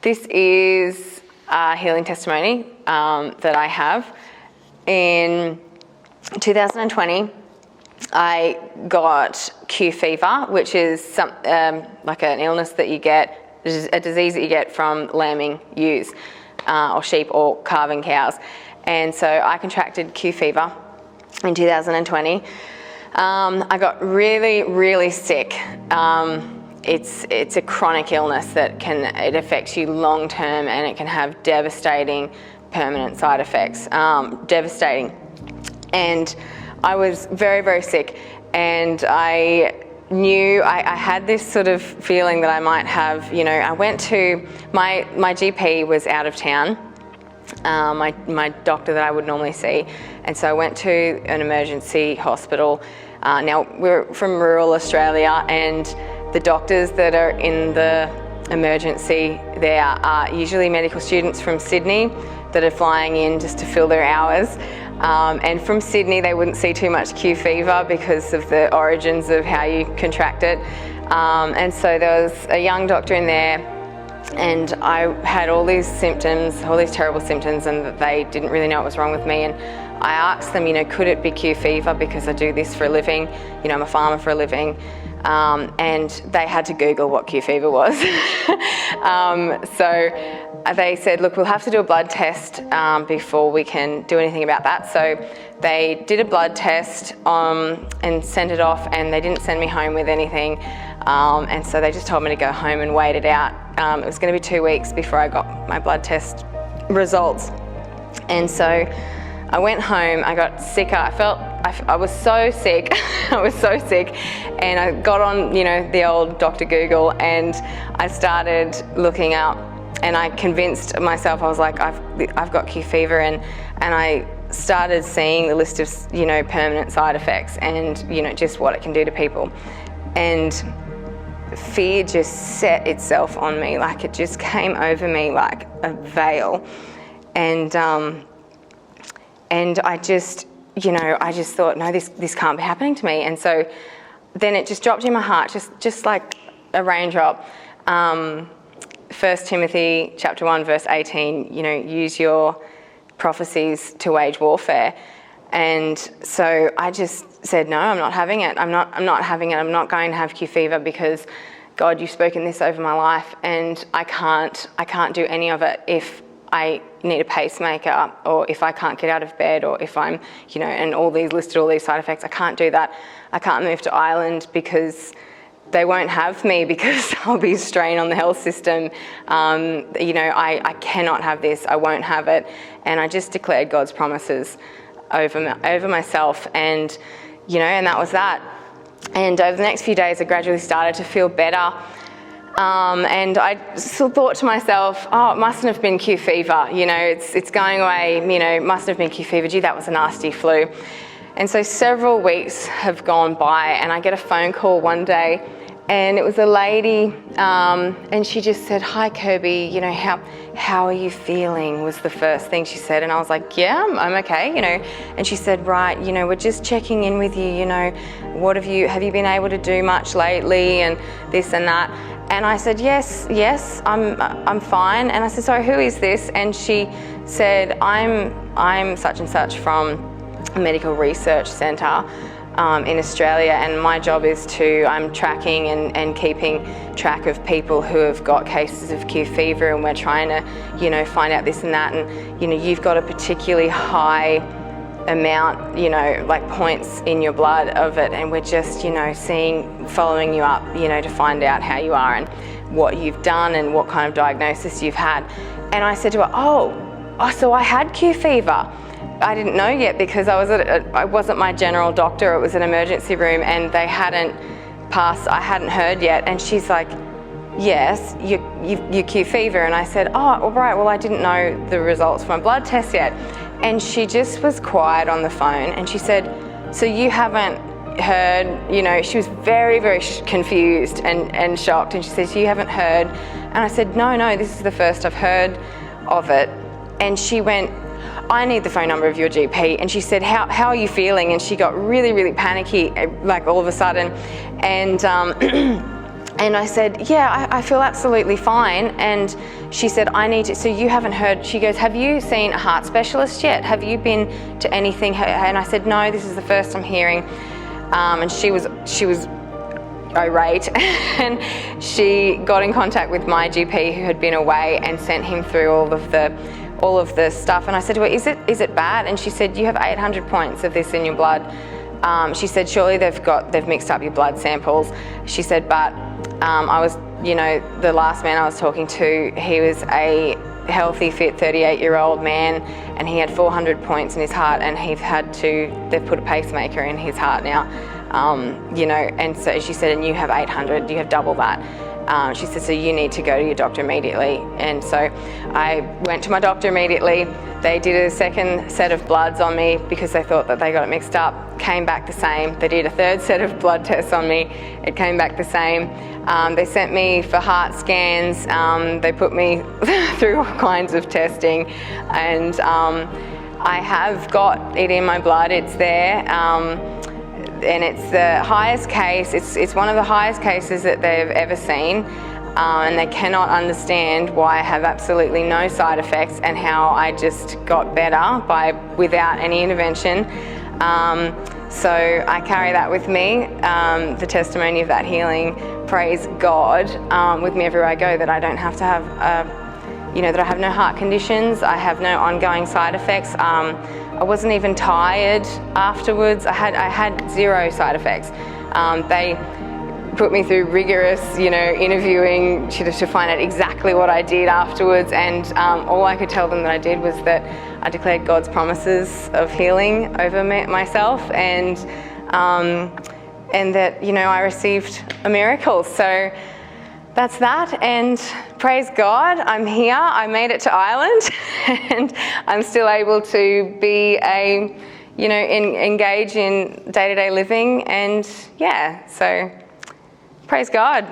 This is a healing testimony that I have. In 2020, I got Q fever, which is like an illness that you get, a disease that you get from lambing ewes, or sheep, or calving cows. And so I contracted Q fever in 2020. I got really, really sick. It's a chronic illness that it affects you long term, and it can have devastating permanent side effects. Devastating. And I was very, very sick, and I knew I had this sort of feeling that I might have, I went to, my GP was out of town, my doctor that I would normally see, and so I went to an emergency hospital. Now, we're from rural Australia, and the doctors that are in the emergency there are usually medical students from Sydney that are flying in just to fill their hours. And from Sydney, they wouldn't see too much Q fever because of the origins of how you contract it. And so there was a young doctor in there, and I had all these symptoms, all these terrible symptoms, and they didn't really know what was wrong with me. And I asked them, could it be Q fever, because I do this for a living, I'm a farmer for a living. And they had to Google what Q fever was. So they said, look, we'll have to do a blood test before we can do anything about that. So they did a blood test and sent it off, and they didn't send me home with anything. And so they just told me to go home and wait it out. It was going to be 2 weeks before I got my blood test results. And so I went home, I got sicker, I was so sick, I was so sick, and I got on, the old Dr. Google, and I started looking up, and I convinced myself, I was like, I've got Q fever, and I started seeing the list of, permanent side effects, and, just what it can do to people. And fear just set itself on me, like it just came over me like a veil. And I just thought, no, this can't be happening to me. And so then it just dropped in my heart, just like a raindrop. 1 Timothy chapter 1, verse 18, use your prophecies to wage warfare. And so I just said, no, I'm not having it. I'm not having it. I'm not going to have Q fever, because God, you've spoken this over my life, and I can't do any of it if I need a pacemaker, or if I can't get out of bed, or if I'm, and listed all these side effects. I can't do that. I can't move to Ireland because they won't have me, because I'll be a strain on the health system. I cannot have this. I won't have it. And I just declared God's promises over myself, and, and that was that. And over the next few days, I gradually started to feel better. And I still thought to myself, oh, it mustn't have been Q fever, it's going away, mustn't have been Q fever, gee, that was a nasty flu. And so several weeks have gone by, and I get a phone call one day, and it was a lady, and she just said, hi Kirby, how are you feeling, was the first thing she said. And I was like, yeah, I'm okay, And she said, right, we're just checking in with you, what have you been able to do much lately, and this and that. And I said, yes, I'm fine. And I said, sorry, who is this? And she said, I'm such and such from a medical research centre in Australia, and my job is I'm tracking and keeping track of people who have got cases of Q fever, and we're trying to, find out this and that. And, you've got a particularly high amount, like points in your blood of it, and we're just, following you up, to find out how you are and what you've done and what kind of diagnosis you've had. And I said to her, oh, so I had Q fever. I didn't know yet, because I wasn't my general doctor, it was an emergency room, and they hadn't passed, I hadn't heard yet. And she's like, yes, you Q fever. And I said, oh, all right, well, I didn't know the results from my blood test yet. And she just was quiet on the phone, and she said, so you haven't heard, she was very, very confused and shocked, and she says, you haven't heard? And I said, no, this is the first I've heard of it. And she went, I need the phone number of your GP. And she said, how are you feeling? And she got really, really panicky, like all of a sudden. And I said, yeah, I feel absolutely fine. And, she said, I need to, so you haven't heard, she goes, have you seen a heart specialist yet? Have you been to anything? And I said, no, this is the first I'm hearing. And she was irate, and she got in contact with my GP who had been away and sent him through all of the stuff. And I said to her, is it bad? And she said, you have 800 points of this in your blood. She said, surely they've mixed up your blood samples. She said, but I was, the last man I was talking to, he was a healthy, fit 38-year-old man, and he had 400 points in his heart, and they've put a pacemaker in his heart now. And so she said, and you have 800, you have double that. She said, so you need to go to your doctor immediately. And so I went to my doctor immediately. They did a second set of bloods on me because they thought that they got it mixed up. Came back the same. They did a third set of blood tests on me. It came back the same. They sent me for heart scans. They put me through all kinds of testing. And I have got it in my blood. It's there. And it's the highest case, it's one of the highest cases that they've ever seen, and they cannot understand why I have absolutely no side effects and how I just got better without any intervention. So I carry that with me, the testimony of that healing, praise God, with me everywhere I go, that I don't have to have, that I have no heart conditions, I have no ongoing side effects. I wasn't even tired afterwards. I had zero side effects. They put me through rigorous, interviewing to find out exactly what I did afterwards, and all I could tell them that I did was that I declared God's promises of healing over myself, and that I received a miracle. So that's that, and praise God, I'm here. I made it to Ireland, and I'm still able to be engage in day-to-day living, and so praise God.